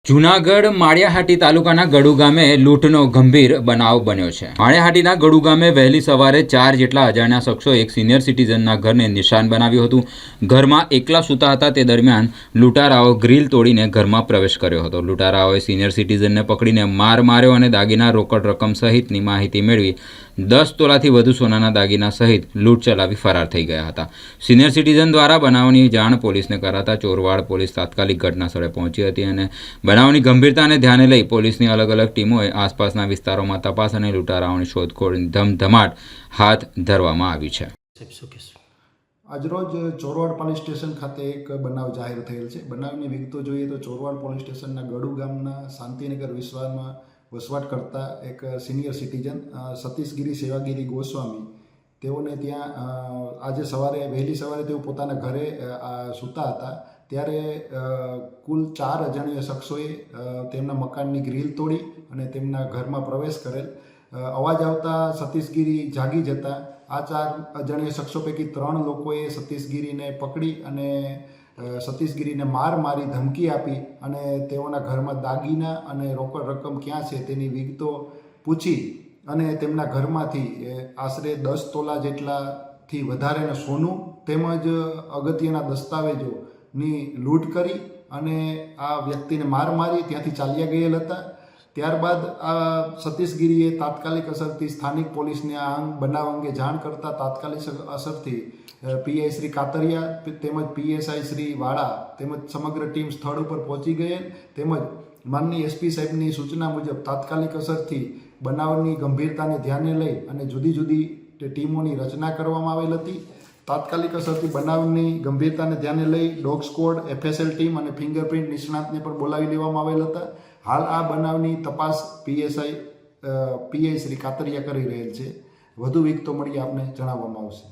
જૂનાગઢ માળિયાહાટી તાલુકાના ગડુ ગામે લૂંટનો ગંભીર બનાવ બન્યો છે। માળિયાહાટીના ગડુ ગામે વહેલી સવારે 4 જેટલા અજાણ્યા શખ્સોએ એક સિનિયર સિટીઝનના ઘરને નિશાન બનાવ્યું હતું। ઘરમાં એકલા સૂતા હતા તે દરમિયાન લૂંટારાઓ ગ્રીલ તોડીને ઘરમાં પ્રવેશ કર્યો હતો। લૂંટારાઓએ સિનિયર સિટીઝનને પકડીને માર માર્યો અને દાગીના રોકડ રકમ સહિતની માહિતી મેળવી 10 તોલાથી વધુ સોનાના દાગીના સહિત લૂંટ ચલાવી ફરાર થઈ ગયા હતા। સિનિયર સિટીઝન દ્વારા બનાવની જાણ પોલીસને કરાતા ચોરવાડ પોલીસ તાત્કાલિક ઘટના સ્થળે પહોંચી હતી અને બનાવની ગંભીરતાને ધ્યાને લઈ પોલીસની અલગ અલગ ટીમોએ આસપાસના વિસ્તારોમાં તપાસ અને લૂંટારાઓની શોધખોળની ધમધમાટ હાથ ધરવામાં આવી છે। આજરોજ ચોરવાડ પોલીસ સ્ટેશન ખાતે એક બનાવ જાહેર થયેલ છે। બનાવની વિગતો જોઈએ તો ચોરવાડ પોલીસ સ્ટેશનના ગડુ ગામના શાંતિનગર વિસ્તારમાં વસવાટ કરતા એક સિનિયર સિટીઝન સતીશગીરી સેવાગીરી ગોસ્વામી તેઓને ત્યાં આજે વહેલી સવારે તેઓ પોતાના ઘરે સૂતા હતા ત્યારે કુલ 4 અજાણ્યા શખ્સોએ તેમના મકાનની ગ્રીલ તોડી અને તેમના ઘરમાં પ્રવેશ કરેલ। અવાજ આવતા સતીશગીરી જાગી જતા આ 4 અજાણ્યા શખ્સો પૈકી 3 લોકોએ સતીશગીરીને પકડી અને સતીશગીરીને મારી ધમકી આપી અને તેઓના ઘરમાં દાગીના અને રોકડ રકમ ક્યાં છે તેની વિગતો પૂછી અને તેમના ઘરમાંથી આશરે 10 તોલા જેટલાથી વધારેનું સોનું તેમજ અગત્યના દસ્તાવેજોની લૂંટ કરી અને આ વ્યક્તિને મારી ત્યાંથી ચાલ્યા ગયેલ હતા। ત્યારબાદ આ સતીશગીરીએ તાત્કાલિક અસરથી સ્થાનિક પોલીસને આ બનાવ અંગે જાણ કરતાં તાત્કાલિક અસરથી પીઆઈ શ્રી કાતરિયા તેમજ પીએસઆઈ શ્રી વાળા તેમજ સમગ્ર ટીમ સ્થળ ઉપર પહોંચી ગયેલ તેમજ માનનીય એસપી સાહેબની સૂચના મુજબ તાત્કાલિક અસરથી બનાવની ગંભીરતાને ધ્યાને લઈ અને જુદી જુદી ટીમોની રચના કરવામાં આવેલ હતી। તાત્કાલિક અસરથી બનાવની ગંભીરતાને ધ્યાને લઈ ડોગ સ્ક્વોડ એફએસએલ ટીમ અને ફિંગરપ્રિન્ટ નિષ્ણાતને પણ બોલાવી લેવામાં આવેલ હતા। હાલ આ બનાવની તપાસ પીઆઈ શ્રી કાતરિયા કરી રહેલ છે। વધુ વિગતો મળી આપને જણાવવામાં આવશે।